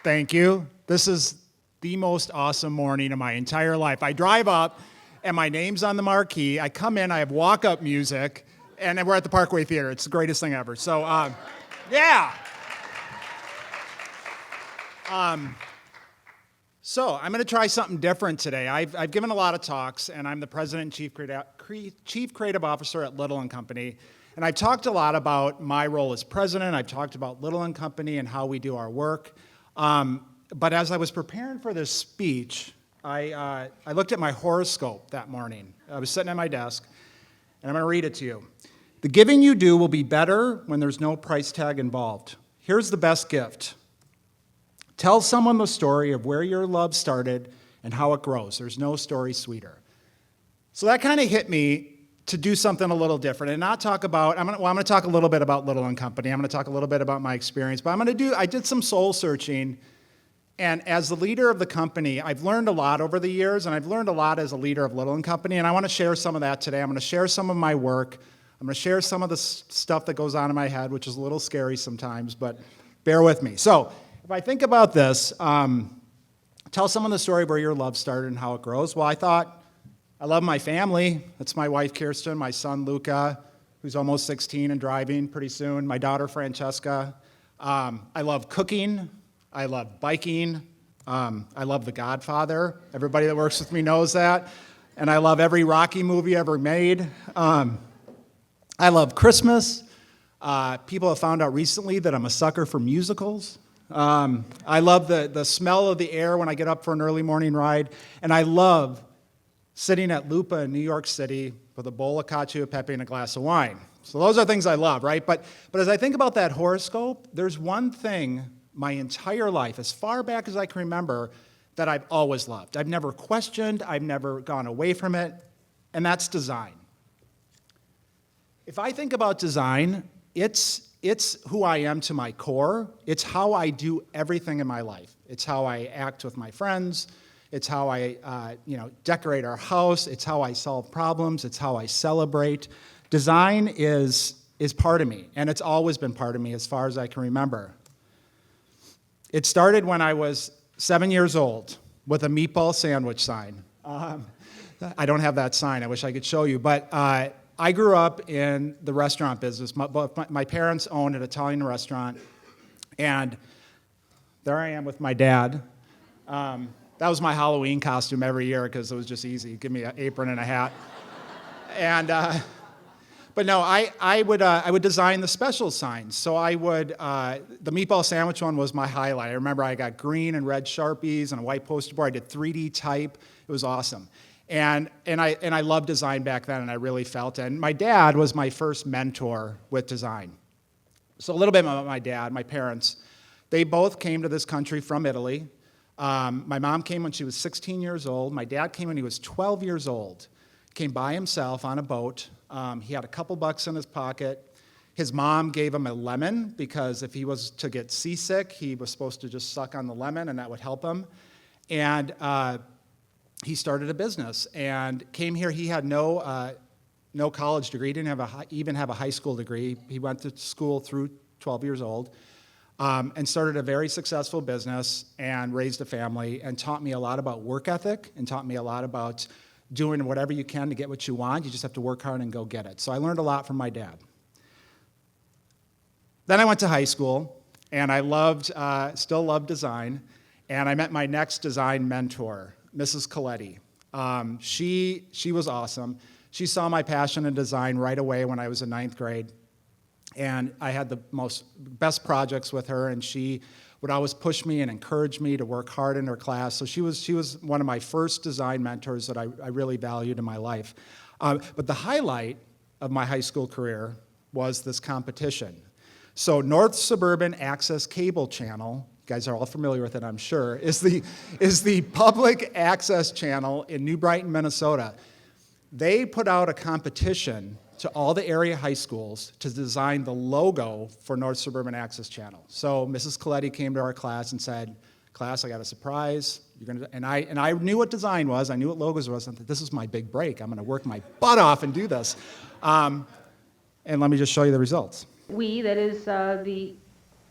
Thank you. This is the most awesome morning of my entire life. I drive up, and my name's on the marquee. I come in, I have walk-up music, and we're at the Parkway Theater. It's the greatest thing ever. So, yeah. So I'm going to try something different today. I've given a lot of talks, and I'm the president and chief creative officer at Little & Company. And I've talked a lot about my role as president. I've talked about Little & Company and how we do our work. But as I was preparing for this speech, I looked at my horoscope that morning. I was sitting at my desk, and I'm going to read it to you. The giving you do will be better when there's no price tag involved. Here's the best gift. Tell someone the story of where your love started and how it grows. There's no story sweeter. So that kind of hit me to do something a little different and not talk about, I'm going to talk a little bit about Little & Company. I'm going to talk a little bit about my experience, but I did some soul searching, and as the leader of the company, I've learned a lot over the years, and I've learned a lot as a leader of Little & Company, and I want to share some of that today. I'm going to share some of my work. I'm going to share some of the stuff that goes on in my head, which is a little scary sometimes, but bear with me. So if I think about this, tell someone the story of where your love started and how it grows. Well, I thought, I love my family. That's my wife, Kirsten, my son, Luca, who's almost 16 and driving pretty soon, my daughter, Francesca. I love cooking. I love biking. I love The Godfather. Everybody that works with me knows that. And I love every Rocky movie ever made. I love Christmas. People have found out recently that I'm a sucker for musicals. I love the smell of the air when I get up for an early morning ride. And I love sitting at Lupa in New York City with a bowl of cacio e pepe and a glass of wine. So those are things I love, right? But as I think about that horoscope, there's one thing my entire life, as far back as I can remember, that I've always loved. I've never questioned, I've never gone away from it, and that's design. If I think about design, it's who I am to my core. It's how I do everything in my life. It's how I act with my friends. It's how I decorate our house. It's how I solve problems. It's how I celebrate. Design is part of me, and it's always been part of me as far as I can remember. It started when I was 7 years old with a meatball sandwich sign. I don't have that sign. I wish I could show you. But I grew up in the restaurant business. My parents owned an Italian restaurant, and there I am with my dad. That was my Halloween costume every year because it was just easy. Give me an apron and a hat. And but no, I would design the special signs. So I would the meatball sandwich one was my highlight. I remember I got green and red Sharpies and a white poster board. I did 3D type. It was awesome. And I loved design back then, and I really felt it. And my dad was my first mentor with design. So a little bit about my dad, my parents. They both came to this country from Italy. My mom came when she was 16 years old. My dad came when he was 12 years old. Came by himself on a boat. He had a couple bucks in his pocket. His mom gave him a lemon because if he was to get seasick, he was supposed to just suck on the lemon and that would help him. And he started a business and came here. He had no college degree. He didn't even have a high school degree. He went to school through 12 years old. And started a very successful business and raised a family and taught me a lot about work ethic and taught me a lot about doing whatever you can to get what you want. You just have to work hard and go get it. So I learned a lot from my dad. Then I went to high school, and I still loved design, and I met my next design mentor, Mrs. Coletti. She was awesome. She saw my passion in design right away when I was in 9th grade. And I had the best projects with her, and she would always push me and encourage me to work hard in her class. So she was one of my first design mentors that I really valued in my life. But the highlight of my high school career was this competition. So North Suburban Access Cable Channel, you guys are all familiar with it, I'm sure, is the public access channel in New Brighton, Minnesota. They put out a competition to all the area high schools to design the logo for North Suburban Access Channel. So Mrs. Coletti came to our class and said, "Class, I got a surprise. And I knew what design was. I knew what logos was. I thought, this is my big break. I'm going to work my butt off and do this." And let me just show you the results. We, that is the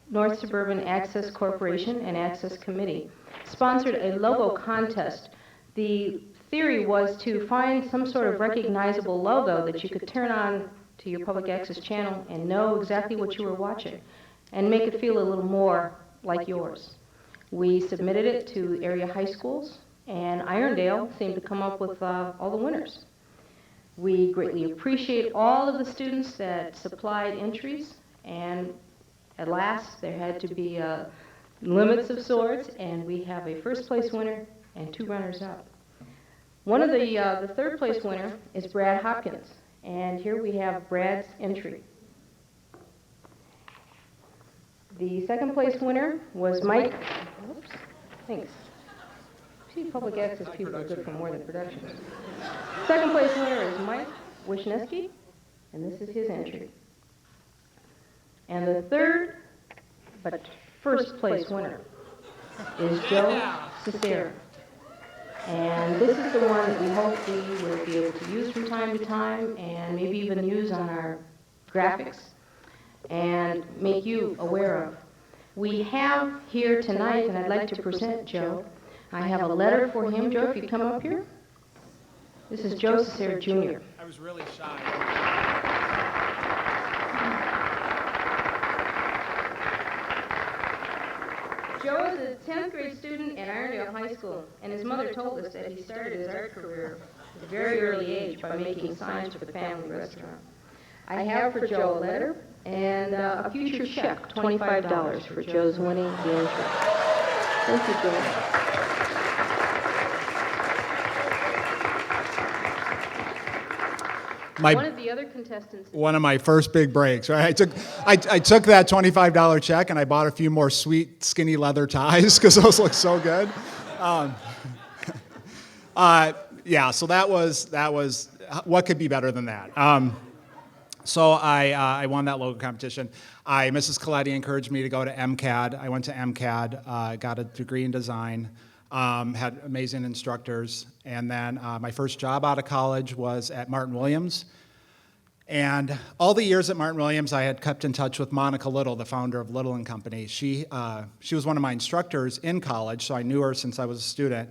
North Suburban Access Corporation and Access Committee sponsored a logo contest. The theory was to find some sort of recognizable logo that you could turn on to your public access channel and know exactly what you were watching and make it feel a little more like yours. We submitted it to area high schools, and Irondale seemed to come up with all the winners. We greatly appreciate all of the students that supplied entries, and at last there had to be limits of sorts, and we have a first place winner and 2 runners up. One of the third place winner is Brad Hopkins, and here we have Brad's entry. The second place winner was Mike. Oops, thanks. See, public access people are good for more than production. Second place winner is Mike Wisniewski, and this is his entry. And the third, but first place winner is Joe Cecere. And this is the one that we hope we will be able to use from time to time and maybe even use on our graphics and make you aware of. We have here tonight, and I'd like to present Joe. I have a letter for him. Joe, if you come up here. This is Joe Cecere, Jr. I was really shy. Joe is a 10th grade student at Irondale High School, and his mother told us that he started his art career at a very early age by making signs for the family restaurant. I have for Joe a letter and a future check, $25 for Joe's winning the entry. Thank you, Joe. One of the other contestants. One of my first big breaks, right? I took that $25 check and I bought a few more sweet, skinny leather ties because those look so good. Yeah, so that was what could be better than that? So I won that logo competition. Mrs. Coletti encouraged me to go to MCAD. I went to MCAD, got a degree in design, had amazing instructors, and then my first job out of college was at Martin Williams. And all the years at Martin Williams, I had kept in touch with Monica Little, the founder of Little & Company. She was one of my instructors in college, so I knew her since I was a student.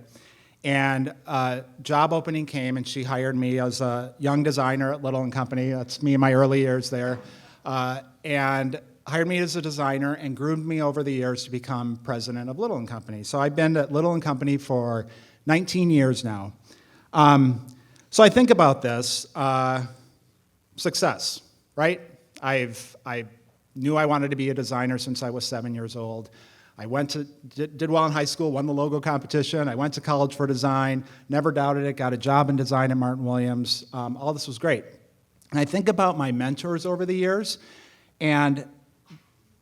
And a job opening came, and she hired me as a young designer at Little & Company. That's me in my early years there. And hired me as a designer and groomed me over the years to become president of Little & Company. So I've been at Little & Company for 19 years now. So I think about this. Success, right? I knew I wanted to be a designer since I was 7 years old. I did well in high school, won the logo competition. I went to college for design, never doubted it, got a job in design at Martin Williams. All this was great. And I think about my mentors over the years, and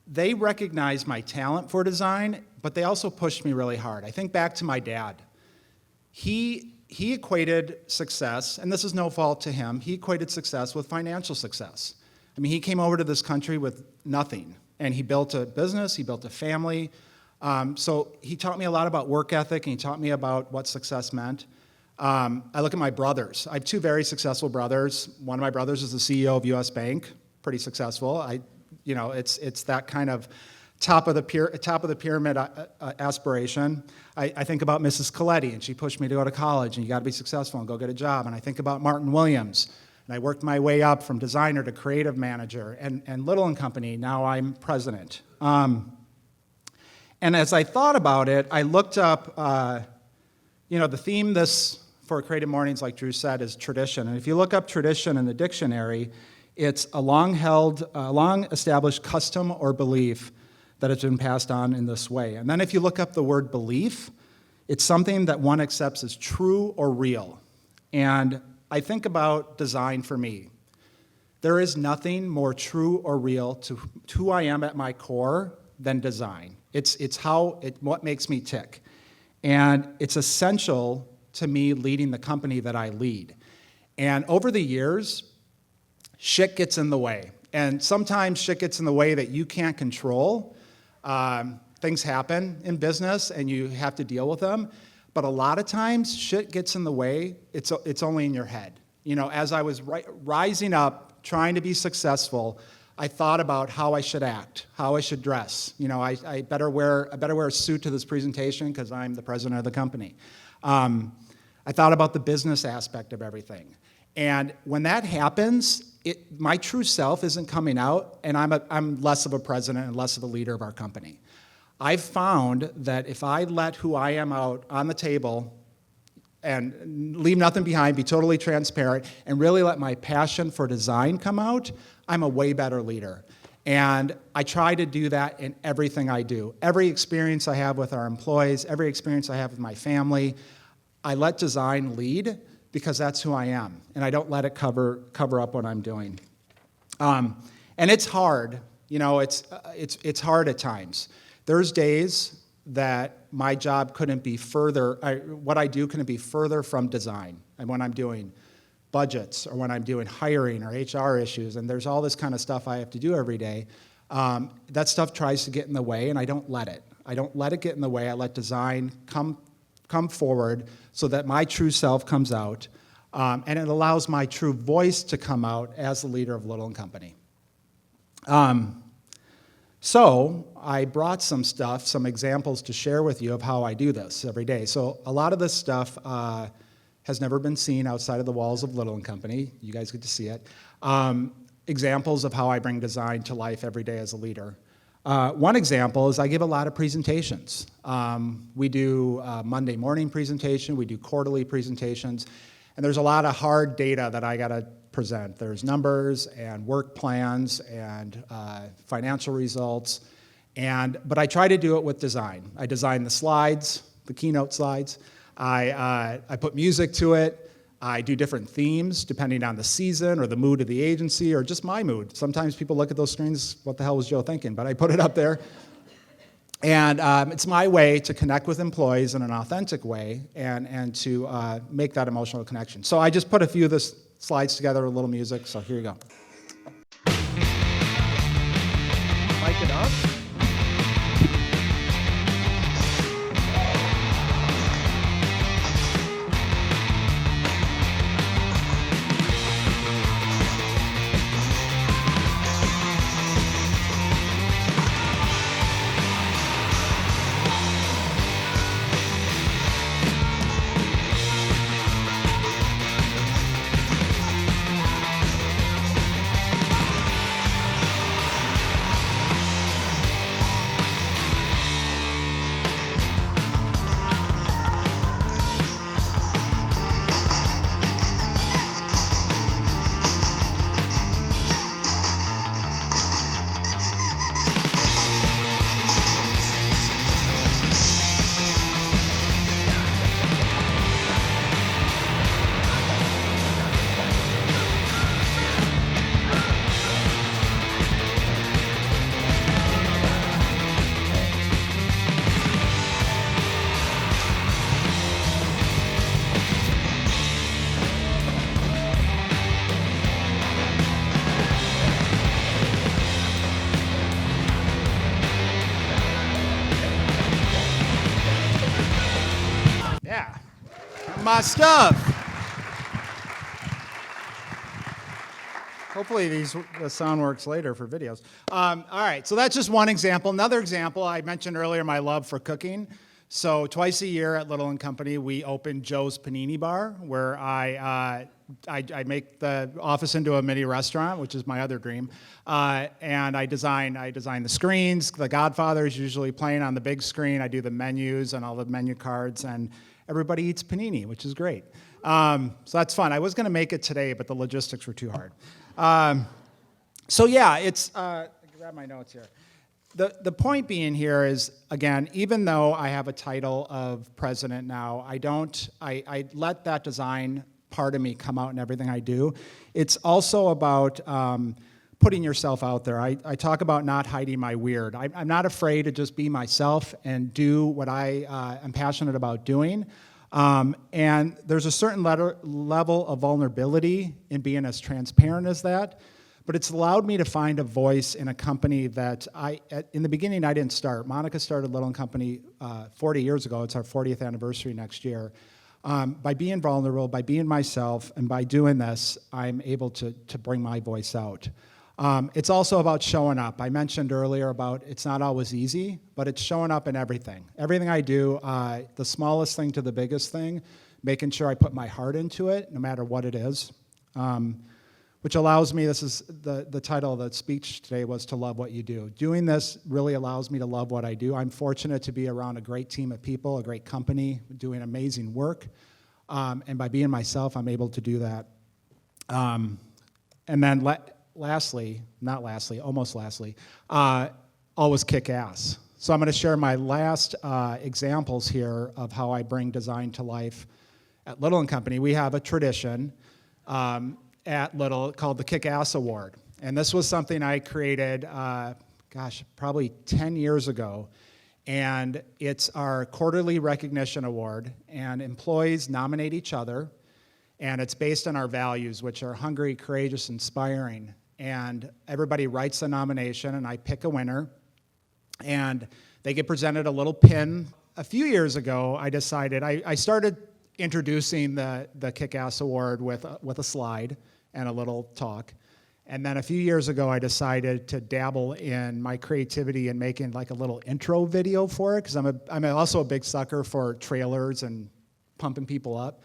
they recognized my talent for design, but they also pushed me really hard. I think back to my dad. He equated success, and this is no fault to him, he equated success with financial success. I mean, he came over to this country with nothing, and he built a business, he built a family. So he taught me a lot about work ethic, and he taught me about what success meant. I look at my brothers. I have 2 very successful brothers. One of my brothers is the CEO of U.S. Bank, pretty successful. It's that kind of top of the pyramid aspiration. I think about Mrs. Coletti, and she pushed me to go to college, and you got to be successful and go get a job. And I think about Martin Williams, and I worked my way up from designer to creative manager, and Little & Company, now I'm president. And as I thought about it, I looked up, the theme for Creative Mornings, like Drew said, is tradition. And if you look up tradition in the dictionary, it's a long-established custom or belief that has been passed on in this way. And then if you look up the word belief, it's something that one accepts as true or real. And I think about design for me. There is nothing more true or real to who I am at my core than design. It's what makes me tick. And it's essential to me leading the company that I lead. And over the years, shit gets in the way. And sometimes shit gets in the way that you can't control. Things happen in business and you have to deal with them. But a lot of times, shit gets in the way. It's only in your head. As I was rising up, trying to be successful, I thought about how I should act, how I should dress. You know, I better wear a suit to this presentation because I'm the president of the company. I thought about the business aspect of everything. And when that happens, my true self isn't coming out, and I'm less of a president and less of a leader of our company. I've found that if I let who I am out on the table and leave nothing behind, be totally transparent, and really let my passion for design come out, I'm a way better leader. And I try to do that in everything I do. Every experience I have with our employees, every experience I have with my family, I let design lead because that's who I am, and I don't let it cover up what I'm doing. And it's hard, you know, it's hard at times. There's days that my job couldn't be further, what I do couldn't be further from design, and when I'm doing budgets or when I'm doing hiring or HR issues, and there's all this kind of stuff I have to do every day, that stuff tries to get in the way, and I don't let it. I don't let it get in the way. I let design come forward so that my true self comes out, and it allows my true voice to come out as the leader of Little & Company. So I brought some examples to share with you of how I do this every day. So a lot of this stuff has never been seen outside of the walls of Little & Company. You guys get to see it. Examples of how I bring design to life every day as a leader. One example is I give a lot of presentations. We do Monday morning presentation, we do quarterly presentations, and there's a lot of hard data that I gotta present. There's numbers and work plans and financial results, but I try to do it with design. I design the slides, the keynote slides. I put music to it. I do different themes depending on the season or the mood of the agency or just my mood. Sometimes people look at those screens, what the hell was Joe thinking? But I put it up there. And it's my way to connect with employees in an authentic way and to make that emotional connection. So I just put a few of the slides together with a little music, so here you go. Mic it up. Yeah, my stuff. Hopefully the sound works later for videos. All right, so that's just one example. Another example, I mentioned earlier my love for cooking. So twice a year at Little & Company, we open Joe's Panini Bar, where I make the office into a mini restaurant, which is my other dream. And I design the screens. The Godfather is usually playing on the big screen. I do the menus and all the menu cards, and everybody eats panini, which is great. So that's fun. I was going to make it today, but the logistics were too hard. So yeah, it's, I grab my notes here. The point being here is, again, even though I have a title of president now, I let that design part of me come out in everything I do. It's also about putting yourself out there. I talk about not hiding my weird. I'm not afraid to just be myself and do what I am passionate about doing. And there's a certain level of vulnerability in being as transparent as that. But it's allowed me to find a voice in a company that in the beginning, I didn't start. Monica started Little & Company 40 years ago. It's our 40th anniversary next year. By being vulnerable, by being myself, and by doing this, I'm able to bring my voice out. It's also about showing up. I mentioned earlier about it's not always easy, but it's showing up in everything. Everything I do, the smallest thing to the biggest thing, making sure I put my heart into it, no matter what it is. Which allows me, this is the title of the speech today was to love what you do. Doing this really allows me to love what I do. I'm fortunate to be around a great team of people, a great company, doing amazing work. And by being myself, I'm able to do that. And then almost lastly, always kick ass. So I'm going to share my last examples here of how I bring design to life at Little & Company. We have a tradition at Little called the Kick Ass Award. And this was something I created, probably 10 years ago. And it's our quarterly recognition award, and employees nominate each other, and it's based on our values, which are hungry, courageous, inspiring. And everybody writes a nomination, and I pick a winner, and they get presented a little pin. A few years ago, I decided, I started introducing the Kick-Ass Award with a slide and a little talk. And then a few years ago, I decided to dabble in my creativity and making like a little intro video for it, because I'm also a big sucker for trailers and pumping people up.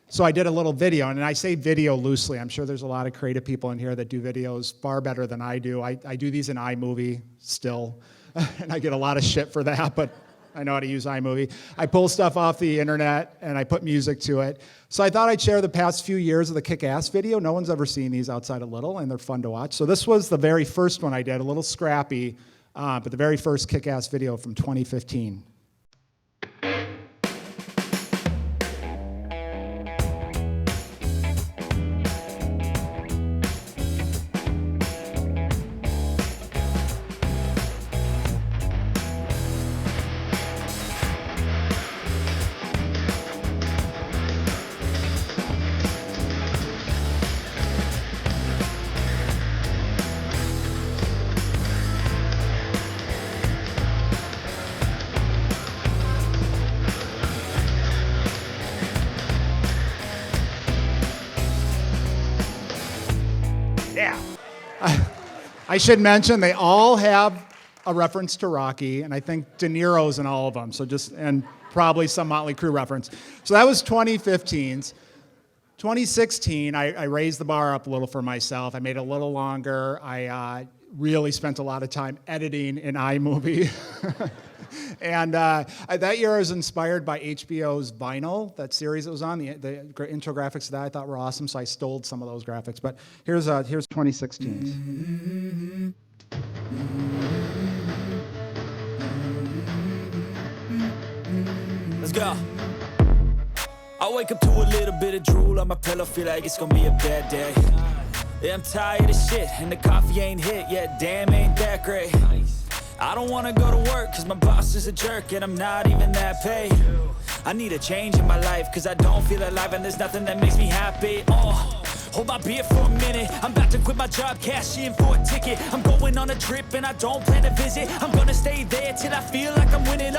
So I did a little video, and I say video loosely. I'm sure there's a lot of creative people in here that do videos far better than I do. I do these in iMovie still, and I get a lot of shit for that, but I know how to use iMovie. I pull stuff off the internet, and I put music to it. So I thought I'd share the past few years of the Kick-Ass video. No one's ever seen these outside of Little, and they're fun to watch. So this was the very first one I did, a little scrappy, but the very first Kick-Ass video from 2015. Yeah. I should mention they all have a reference to Rocky, and I think De Niro's in all of them. And probably some Motley Crue reference. So that was 2015's. 2016, I raised the bar up a little for myself. I made it a little longer. I really spent a lot of time editing in iMovie. And that year I was inspired by HBO's Vinyl, that series that was on. The intro graphics of that I thought were awesome, so I stole some of those graphics. But here's 2016's. Let's go. I wake up to a little bit of drool on my pillow, feel like it's gonna be a bad day. Yeah, I'm tired of shit, and the coffee ain't hit yet, damn, ain't that great. I don't wanna go to work, cause my boss is a jerk, and I'm not even that paid. I need a change in my life, cause I don't feel alive, and there's nothing that makes me happy. Hold my beer for a minute, I'm about to quit my job, cash in for a ticket. I'm going on a trip, and I don't plan to visit. I'm gonna stay there till I feel like I'm winning,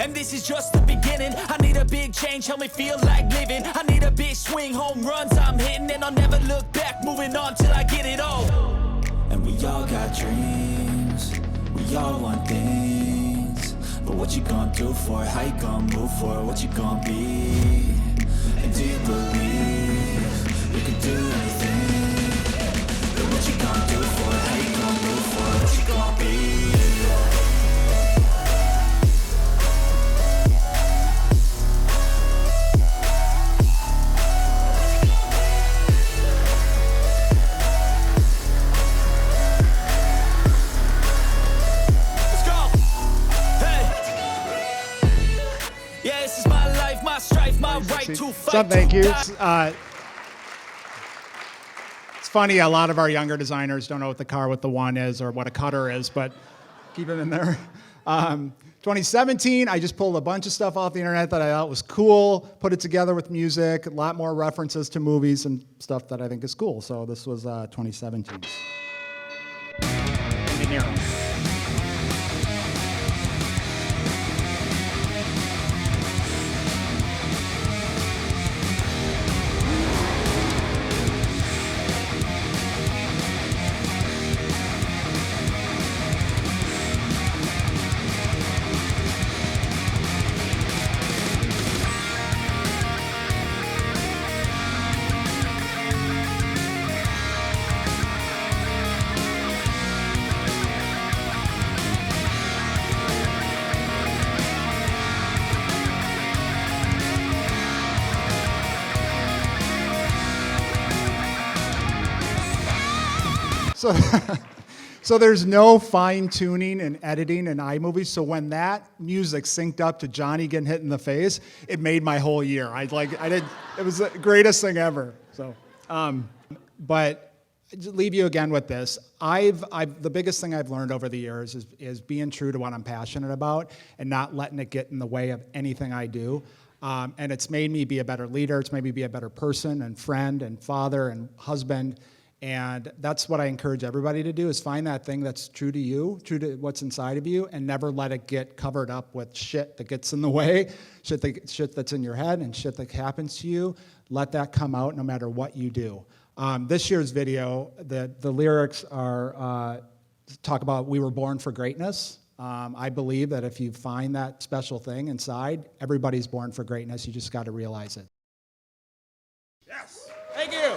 and this is just the beginning. I need a big change, help me feel like living. I need a big swing, home runs I'm hitting, and I'll never look back, moving on till I get it all. And we all got dreams, we all want things, but what you gonna do for it? How you gonna move for it? What you gonna be? And do you believe you can do anything? But what you gonna do for it? How you gonna move for it? What you gonna be? Thank you. It's funny, a lot of our younger designers don't know what the car with the one is or what a cutter is, but keep it in there. 2017, I just pulled a bunch of stuff off the internet that I thought was cool, put it together with music, a lot more references to movies and stuff that I think is cool. So this was 2017. Engineering. So, so there's no fine tuning and editing in iMovie. So when that music synced up to Johnny getting hit in the face, it made my whole year. It was the greatest thing ever. So, but to leave you again with this. The biggest thing I've learned over the years is being true to what I'm passionate about and not letting it get in the way of anything I do. And it's made me be a better leader. It's made me be a better person and friend and father and husband. And that's what I encourage everybody to do, is find that thing that's true to you, true to what's inside of you, and never let it get covered up with shit that gets in the way, shit that's in your head and shit that happens to you. Let that come out no matter what you do. This year's video, the lyrics are talk about we were born for greatness. I believe that if you find that special thing inside, everybody's born for greatness. You just got to realize it. Yes. Thank you.